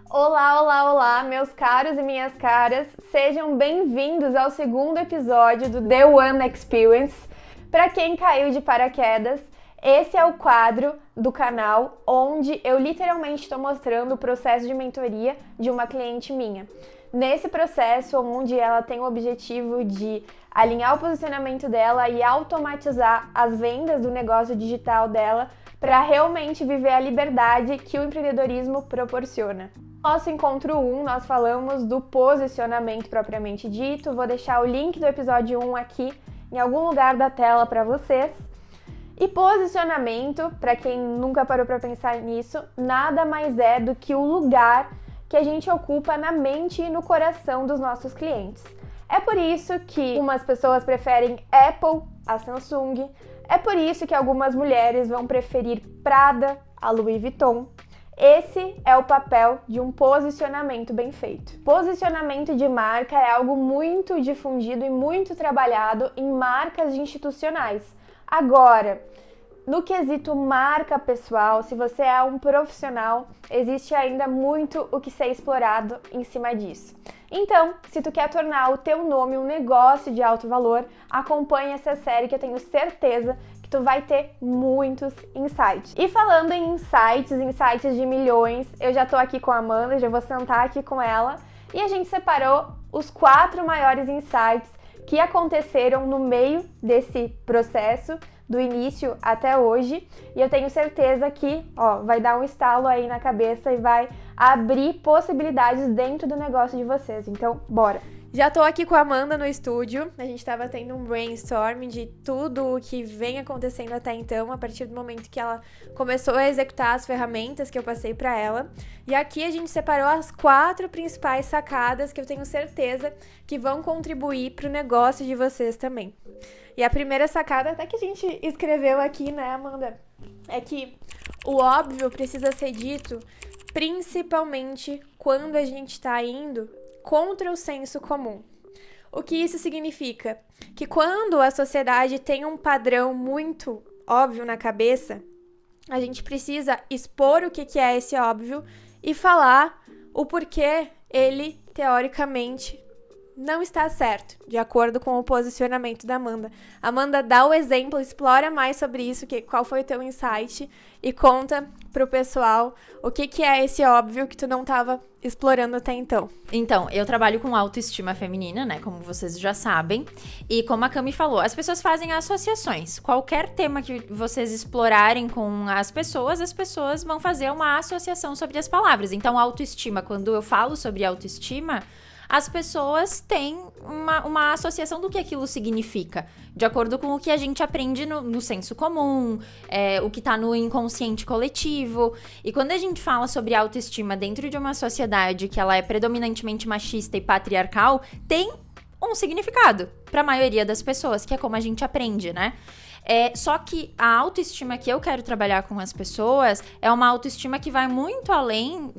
Olá, olá, olá, meus caros e minhas caras, sejam bem-vindos ao segundo episódio do The One Experience. Para quem caiu de paraquedas, esse é o quadro do canal onde eu literalmente estou mostrando o processo de mentoria de uma cliente minha. Nesse processo, onde ela tem o objetivo de alinhar o posicionamento dela e automatizar as vendas do negócio digital dela para realmente viver a liberdade que o empreendedorismo proporciona. Nosso encontro 1, nós falamos do posicionamento propriamente dito. Vou deixar o link do episódio 1 aqui em algum lugar da tela para vocês. E posicionamento, para quem nunca parou para pensar nisso, nada mais é do que o lugar que a gente ocupa na mente e no coração dos nossos clientes. É por isso que umas pessoas preferem Apple a Samsung, é por isso que algumas mulheres vão preferir Prada a Louis Vuitton. Esse é o papel de um posicionamento bem feito. Posicionamento de marca é algo muito difundido e muito trabalhado em marcas institucionais. Agora, no quesito marca pessoal, se você é um profissional, existe ainda muito o que ser explorado em cima disso. Então, se tu quer tornar o teu nome um negócio de alto valor, acompanhe essa série que eu tenho certeza que tu vai ter muitos insights. E falando em insights de milhões, eu já tô aqui com a Amanda, já vou sentar aqui com ela e a gente separou os 4 maiores insights que aconteceram no meio desse processo, do início até hoje, e eu tenho certeza que, vai dar um estalo aí na cabeça e vai abrir possibilidades dentro do negócio de vocês. Então, bora! Já tô aqui com a Amanda no estúdio, a gente tava tendo um brainstorm de tudo o que vem acontecendo até então, a partir do momento que ela começou a executar as ferramentas que eu passei pra ela. E aqui a gente separou as 4 principais sacadas que eu tenho certeza que vão contribuir pro negócio de vocês também. E a primeira sacada, até que a gente escreveu aqui, né, Amanda, é que o óbvio precisa ser dito principalmente quando a gente tá indo contra o senso comum. O que isso significa? Que quando a sociedade tem um padrão muito óbvio na cabeça, a gente precisa expor o que é esse óbvio e falar o porquê ele, teoricamente, não está certo, de acordo com o posicionamento da Amanda. Amanda, dá o exemplo, explora mais sobre isso, qual foi o teu insight e conta pro pessoal o que é esse óbvio que tu não estava explorando até então. Então, eu trabalho com autoestima feminina, né, como vocês já sabem, e como a Cami falou, as pessoas fazem associações. Qualquer tema que vocês explorarem com as pessoas vão fazer uma associação sobre as palavras. Então, autoestima, quando eu falo sobre autoestima, as pessoas têm uma associação do que aquilo significa, de acordo com o que a gente aprende no senso comum, o que tá no inconsciente coletivo. E quando a gente fala sobre autoestima dentro de uma sociedade que ela é predominantemente machista e patriarcal, tem um significado para a maioria das pessoas, que é como a gente aprende, né? Só que a autoestima que eu quero trabalhar com as pessoas é uma autoestima que vai muito além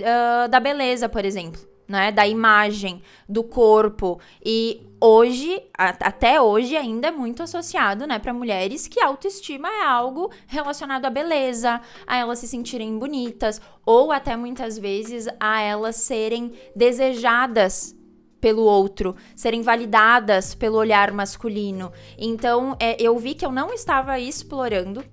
da beleza, por exemplo. Né, da imagem, do corpo. E hoje, até hoje, ainda é muito associado, né, para mulheres que a autoestima é algo relacionado à beleza, a elas se sentirem bonitas, ou até muitas vezes a elas serem desejadas pelo outro, serem validadas pelo olhar masculino. Então, eu vi que eu não estava explorando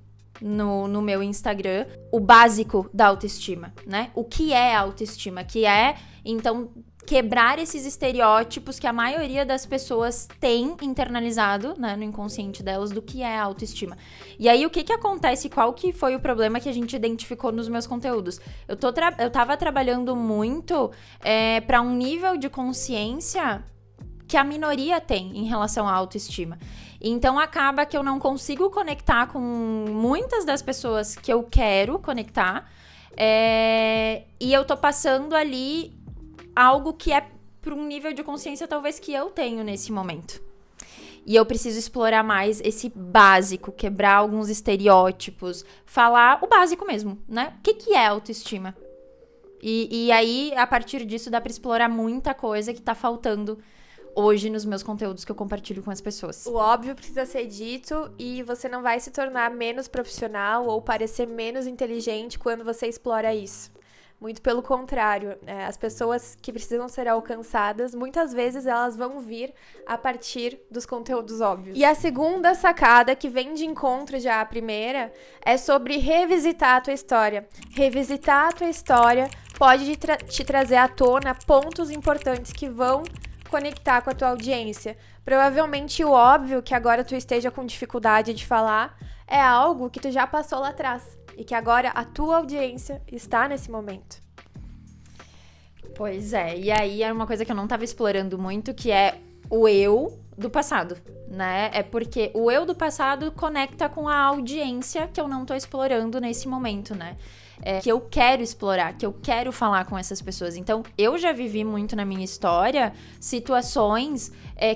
no meu Instagram o básico da autoestima, né? O que é autoestima? Que é, então, quebrar esses estereótipos que a maioria das pessoas tem internalizado, né, no inconsciente delas, do que é autoestima. E aí, o que acontece? Qual que foi o problema que a gente identificou nos meus conteúdos? Eu tava trabalhando muito para um nível de consciência que a minoria tem em relação à autoestima. Então, acaba que eu não consigo conectar com muitas das pessoas que eu quero conectar. E eu tô passando ali algo que é para um nível de consciência talvez que eu tenho nesse momento. E eu preciso explorar mais esse básico, quebrar alguns estereótipos, falar o básico mesmo, né? O que é autoestima? E aí, a partir disso, dá para explorar muita coisa que tá faltando hoje nos meus conteúdos que eu compartilho com as pessoas. O óbvio precisa ser dito e você não vai se tornar menos profissional ou parecer menos inteligente quando você explora isso. Muito pelo contrário, as pessoas que precisam ser alcançadas, muitas vezes elas vão vir a partir dos conteúdos óbvios. E a segunda sacada, que vem de encontro já à primeira, é sobre revisitar a tua história. Revisitar a tua história pode te trazer à tona pontos importantes que vão conectar com a tua audiência. Provavelmente o óbvio que agora tu esteja com dificuldade de falar é algo que tu já passou lá atrás. E que agora a tua audiência está nesse momento. Pois é, e aí é uma coisa que eu não tava explorando muito, que é o eu do passado, né? É porque o eu do passado conecta com a audiência que eu não tô explorando nesse momento, né? Que eu quero explorar, que eu quero falar com essas pessoas. Então, eu já vivi muito na minha história situações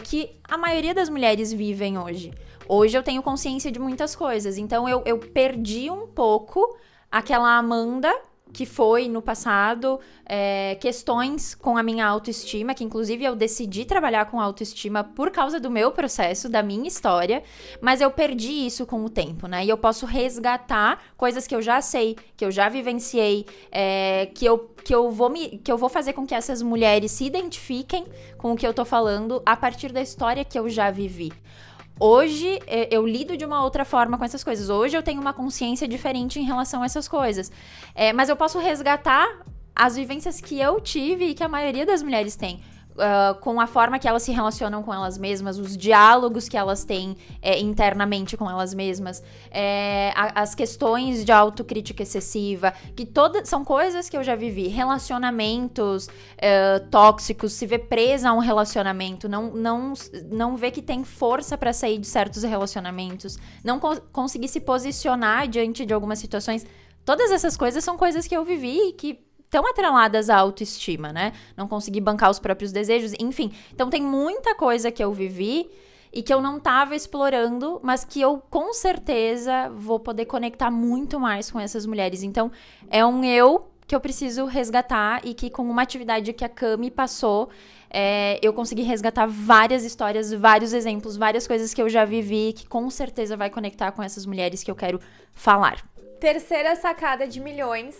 que a maioria das mulheres vivem hoje. Hoje eu tenho consciência de muitas coisas, então eu perdi um pouco aquela Amanda que foi no passado, questões com a minha autoestima, que inclusive eu decidi trabalhar com autoestima por causa do meu processo, da minha história, mas eu perdi isso com o tempo, né? E eu posso resgatar coisas que eu já sei, que eu já vivenciei, que eu vou fazer com que essas mulheres se identifiquem com o que eu tô falando a partir da história que eu já vivi. Hoje, eu lido de uma outra forma com essas coisas. Hoje, eu tenho uma consciência diferente em relação a essas coisas. Mas eu posso resgatar as vivências que eu tive e que a maioria das mulheres tem. Com a forma que elas se relacionam com elas mesmas, os diálogos que elas têm internamente com elas mesmas, as questões de autocrítica excessiva, que todas são coisas que eu já vivi. Relacionamentos tóxicos, se ver presa a um relacionamento, não ver que tem força pra sair de certos relacionamentos, não conseguir se posicionar diante de algumas situações. Todas essas coisas são coisas que eu vivi e que estão atreladas à autoestima, né? Não conseguir bancar os próprios desejos, enfim. Então tem muita coisa que eu vivi e que eu não tava explorando, mas que eu com certeza vou poder conectar muito mais com essas mulheres. Então é um eu que eu preciso resgatar e que com uma atividade que a Cami passou, eu consegui resgatar várias histórias, vários exemplos, várias coisas que eu já vivi que com certeza vai conectar com essas mulheres que eu quero falar. Terceira sacada de milhões.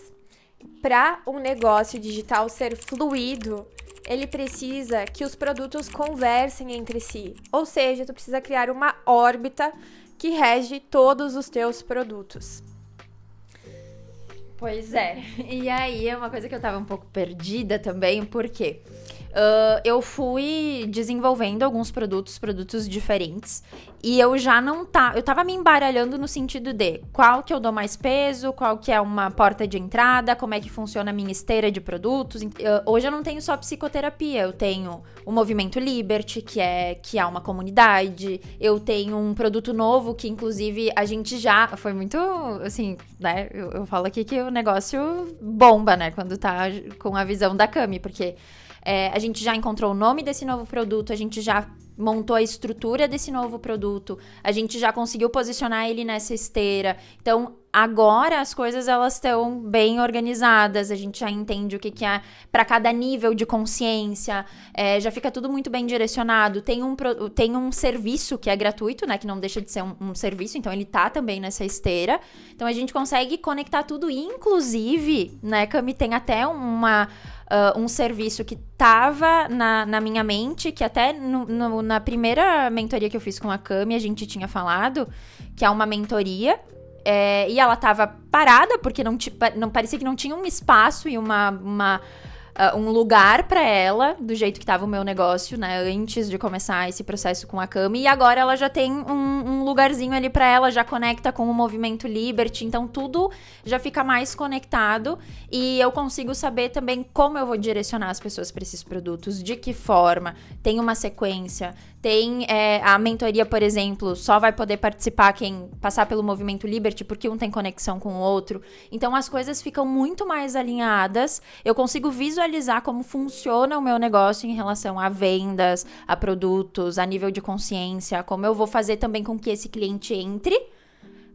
Para um negócio digital ser fluido, ele precisa que os produtos conversem entre si. Ou seja, tu precisa criar uma órbita que rege todos os teus produtos. Pois é. E aí é uma coisa que eu tava um pouco perdida também, porque eu fui desenvolvendo alguns produtos diferentes, e eu já eu tava me embaralhando no sentido de qual que eu dou mais peso, qual que é uma porta de entrada, como é que funciona a minha esteira de produtos. Hoje eu não tenho só psicoterapia, eu tenho o Movimento Liberty, que é uma comunidade, eu tenho um produto novo que inclusive a gente já, foi muito, assim, né, eu falo aqui que o negócio bomba, né, quando tá com a visão da Cami, porque a gente já encontrou o nome desse novo produto, a gente já montou a estrutura desse novo produto, a gente já conseguiu posicionar ele nessa esteira. Então, agora as coisas elas estão bem organizadas, a gente já entende o que é para cada nível de consciência, já fica tudo muito bem direcionado. Tem um serviço que é gratuito, né, que não deixa de ser um serviço, então ele tá também nessa esteira. Então, a gente consegue conectar tudo, inclusive, né, Cami, tem até um serviço que tava na minha mente, que até na primeira mentoria que eu fiz com a Cami, a gente tinha falado, que é uma mentoria, e ela tava parada, porque não parecia que não tinha um espaço e um lugar pra ela, do jeito que tava o meu negócio, né, antes de começar esse processo com a Cami, e agora ela já tem um lugarzinho ali pra ela, já conecta com o Movimento Liberty, então tudo já fica mais conectado, e eu consigo saber também como eu vou direcionar as pessoas pra esses produtos, de que forma, tem uma sequência, tem a mentoria, por exemplo, só vai poder participar quem passar pelo Movimento Liberty, porque um tem conexão com o outro, então as coisas ficam muito mais alinhadas, eu consigo visualizar como funciona o meu negócio em relação a vendas, a produtos, a nível de consciência, como eu vou fazer também com que esse cliente entre,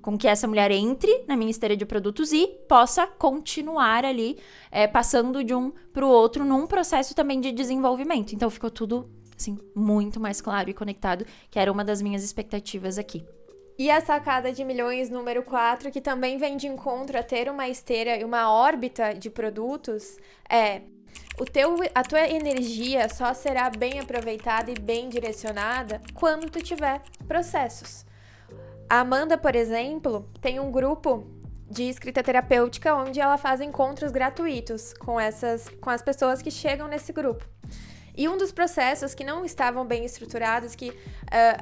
com que essa mulher entre na minha esteira de produtos e possa continuar ali, passando de um para o outro num processo também de desenvolvimento. Então ficou tudo assim muito mais claro e conectado, que era uma das minhas expectativas aqui. E a sacada de milhões número 4, que também vem de encontro a ter uma esteira e uma órbita de produtos, é a tua energia só será bem aproveitada e bem direcionada quando tu tiver processos. A Amanda, por exemplo, tem um grupo de escrita terapêutica onde ela faz encontros gratuitos com as pessoas que chegam nesse grupo. E um dos processos que não estavam bem estruturados, que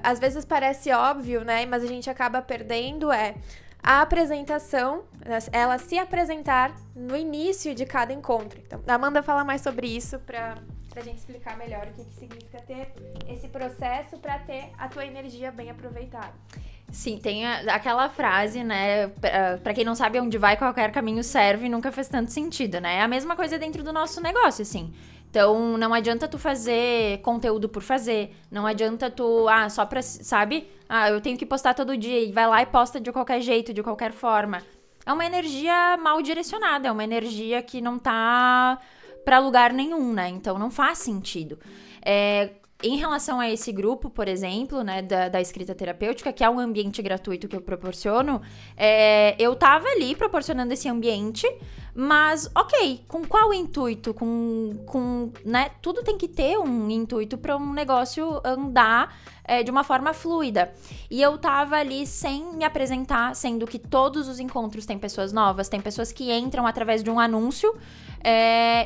às vezes parece óbvio, né, mas a gente acaba perdendo, é a apresentação, ela se apresentar no início de cada encontro. Então, a Amanda fala mais sobre isso pra gente explicar melhor o que significa ter esse processo para ter a tua energia bem aproveitada. Sim, tem aquela frase, né, pra quem não sabe onde vai, qualquer caminho serve, nunca faz tanto sentido, né? É a mesma coisa dentro do nosso negócio, assim. Então, não adianta tu fazer conteúdo por fazer, não adianta tu, só pra, sabe? Eu tenho que postar todo dia e vai lá e posta de qualquer jeito, de qualquer forma. É uma energia mal direcionada, é uma energia que não tá pra lugar nenhum, né? Então, não faz sentido. Em relação a esse grupo, por exemplo, né, da escrita terapêutica, que é um ambiente gratuito que eu proporciono, eu tava ali proporcionando esse ambiente, mas, ok, com qual intuito? Né, tudo tem que ter um intuito para um negócio andar de uma forma fluida. E eu tava ali sem me apresentar, sendo que todos os encontros têm pessoas novas, tem pessoas que entram através de um anúncio,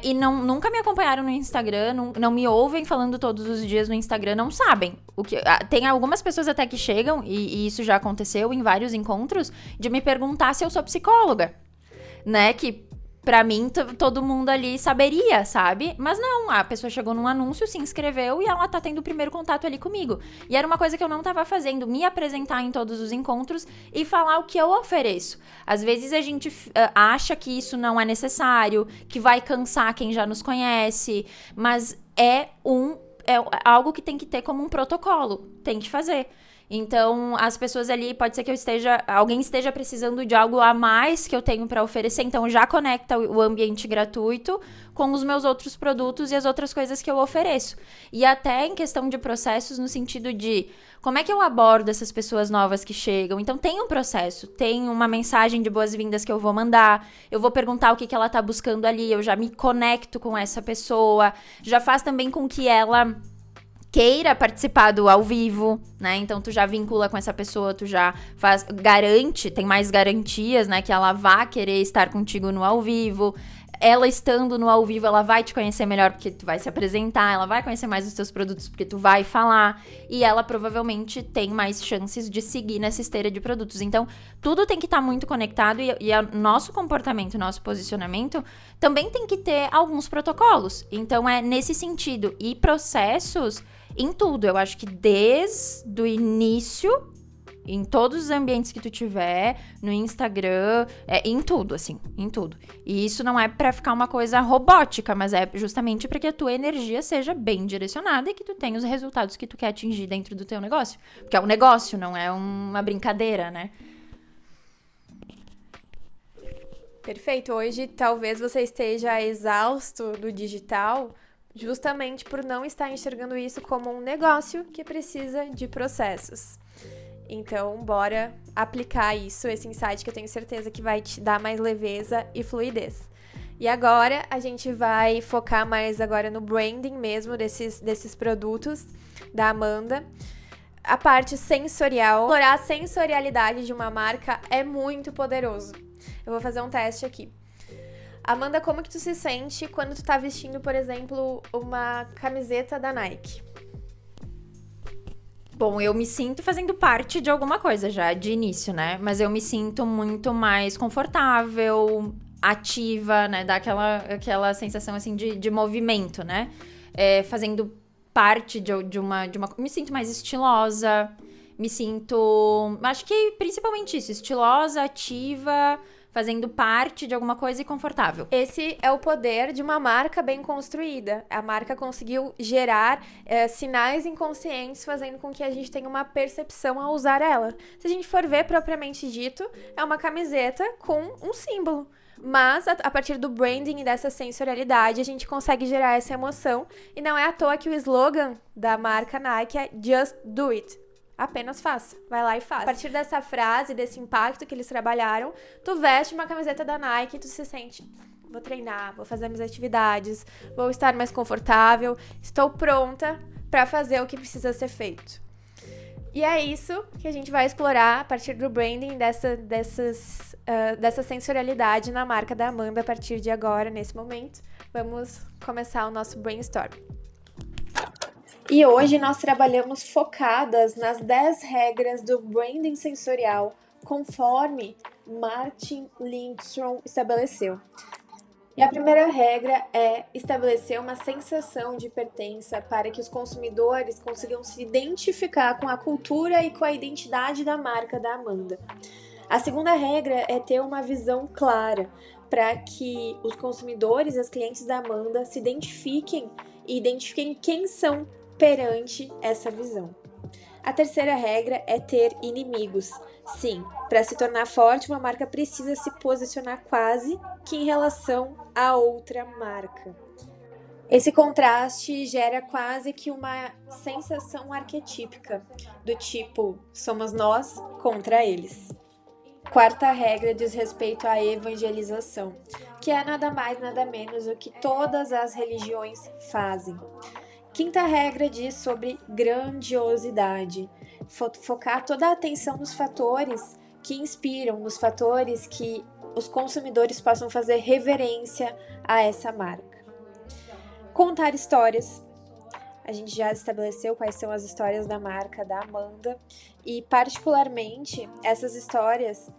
e nunca me acompanharam no Instagram, não me ouvem falando todos os dias no Instagram, não sabem. Tem algumas pessoas até que chegam, e isso já aconteceu em vários encontros, de me perguntar se eu sou psicóloga, né? Que pra mim, todo mundo ali saberia, sabe? Mas não, a pessoa chegou num anúncio, se inscreveu e ela tá tendo o primeiro contato ali comigo. E era uma coisa que eu não tava fazendo, me apresentar em todos os encontros e falar o que eu ofereço. Às vezes a gente acha que isso não é necessário, que vai cansar quem já nos conhece, mas é algo que tem que ter como um protocolo, tem que fazer. Então, as pessoas ali, pode ser que alguém esteja precisando de algo a mais que eu tenho para oferecer, então já conecta o ambiente gratuito com os meus outros produtos e as outras coisas que eu ofereço. E até em questão de processos, no sentido de como é que eu abordo essas pessoas novas que chegam. Então, tem um processo, tem uma mensagem de boas-vindas que eu vou mandar, eu vou perguntar o que ela tá buscando ali, eu já me conecto com essa pessoa, já faz também com que ela queira participar do ao vivo, né? Então, tu já vincula com essa pessoa, tu já tem mais garantias, né? Que ela vá querer estar contigo no ao vivo. Ela estando no ao vivo, ela vai te conhecer melhor porque tu vai se apresentar, ela vai conhecer mais os teus produtos porque tu vai falar, e ela provavelmente tem mais chances de seguir nessa esteira de produtos. Então, tudo tem que estar muito conectado e nosso comportamento, nosso posicionamento também tem que ter alguns protocolos. Então, é nesse sentido. E processos em tudo. Eu acho que desde o início, em todos os ambientes que tu tiver, no Instagram, em tudo, assim, em tudo. E isso não é pra ficar uma coisa robótica, mas é justamente pra que a tua energia seja bem direcionada e que tu tenha os resultados que tu quer atingir dentro do teu negócio. Porque é um negócio, não é uma brincadeira, né? Perfeito. Hoje, talvez você esteja exausto do digital, justamente por não estar enxergando isso como um negócio que precisa de processos. Então, bora aplicar esse insight que eu tenho certeza que vai te dar mais leveza e fluidez. E agora, a gente vai focar mais agora no branding mesmo desses produtos da Amanda. A parte sensorial, explorar a sensorialidade de uma marca é muito poderoso. Eu vou fazer um teste aqui. Amanda, como que tu se sente quando tu tá vestindo, por exemplo, uma camiseta da Nike? Bom, eu me sinto fazendo parte de alguma coisa já, de início, né? Mas eu me sinto muito mais confortável, ativa, né? Dá aquela sensação, assim, de movimento, né? Fazendo parte de uma... Me sinto mais estilosa, me sinto... Acho que principalmente isso, estilosa, ativa, fazendo parte de alguma coisa e confortável. Esse é o poder de uma marca bem construída. A marca conseguiu gerar sinais inconscientes, fazendo com que a gente tenha uma percepção ao usar ela. Se a gente for ver propriamente dito, é uma camiseta com um símbolo. Mas, a partir do branding e dessa sensorialidade, a gente consegue gerar essa emoção. E não é à toa que o slogan da marca Nike é Just Do It. Apenas faça. Vai lá e faz. A partir dessa frase, desse impacto que eles trabalharam, tu veste uma camiseta da Nike e tu se sente... Vou treinar, vou fazer minhas atividades, vou estar mais confortável, estou pronta para fazer o que precisa ser feito. E é isso que a gente vai explorar a partir do branding dessa sensorialidade na marca da Amanda a partir de agora, nesse momento. Vamos começar o nosso brainstorm. E hoje nós trabalhamos focadas nas 10 regras do branding sensorial, conforme Martin Lindstrom estabeleceu. E a primeira regra é estabelecer uma sensação de pertença para que os consumidores consigam se identificar com a cultura e com a identidade da marca da Amanda. A segunda regra é ter uma visão clara para que os consumidores e os clientes da Amanda se identifiquem e identifiquem quem são perante essa visão. A terceira regra é ter inimigos. Sim, para se tornar forte, uma marca precisa se posicionar quase que em relação a outra marca. Esse contraste gera quase que uma sensação arquetípica, do tipo, somos nós contra eles. Quarta regra diz respeito à evangelização, que é nada mais nada menos do que todas as religiões fazem. Quinta regra diz sobre grandiosidade, focar toda a atenção nos fatores que inspiram, nos fatores que os consumidores possam fazer reverência a essa marca. Contar histórias. A gente já estabeleceu quais são as histórias da marca da Amanda e, particularmente, essas histórias,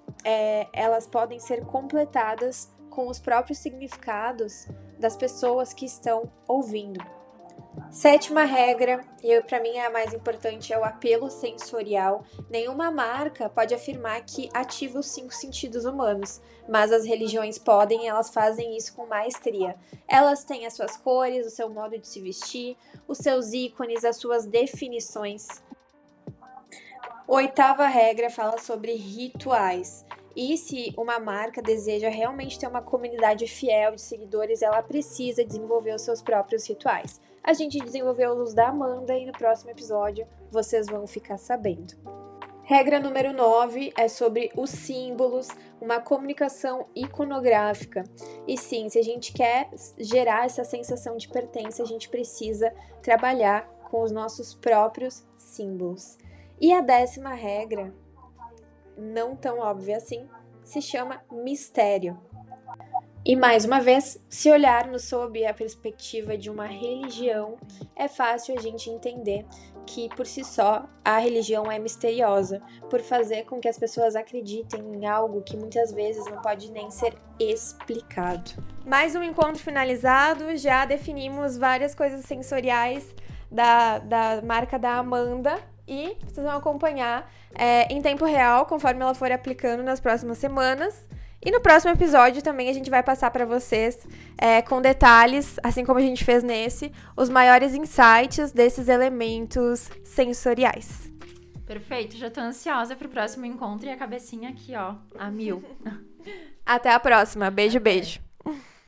elas podem ser completadas com os próprios significados das pessoas que estão ouvindo. Sétima regra, e para mim é a mais importante, é o apelo sensorial. Nenhuma marca pode afirmar que ativa os 5 sentidos humanos, mas as religiões podem e elas fazem isso com maestria. Elas têm as suas cores, o seu modo de se vestir, os seus ícones, as suas definições. Oitava regra fala sobre rituais. E se uma marca deseja realmente ter uma comunidade fiel de seguidores, ela precisa desenvolver os seus próprios rituais. A gente desenvolveu os da Amanda e no próximo episódio vocês vão ficar sabendo. Regra número 9 é sobre os símbolos, uma comunicação iconográfica. E sim, se a gente quer gerar essa sensação de pertença, a gente precisa trabalhar com os nossos próprios símbolos. E a 10ª regra, não tão óbvia assim, se chama mistério. E mais uma vez, se olharmos sob a perspectiva de uma religião, é fácil a gente entender que por si só a religião é misteriosa, por fazer com que as pessoas acreditem em algo que muitas vezes não pode nem ser explicado. Mais um encontro finalizado, já definimos várias coisas sensoriais da marca da Amanda e vocês vão acompanhar em tempo real, conforme ela for aplicando nas próximas semanas. E no próximo episódio também a gente vai passar para vocês, com detalhes, assim como a gente fez nesse, os maiores insights desses elementos sensoriais. Perfeito, já tô ansiosa pro próximo encontro e a cabecinha aqui, ó, a 1000. Até a próxima. Beijo, beijo.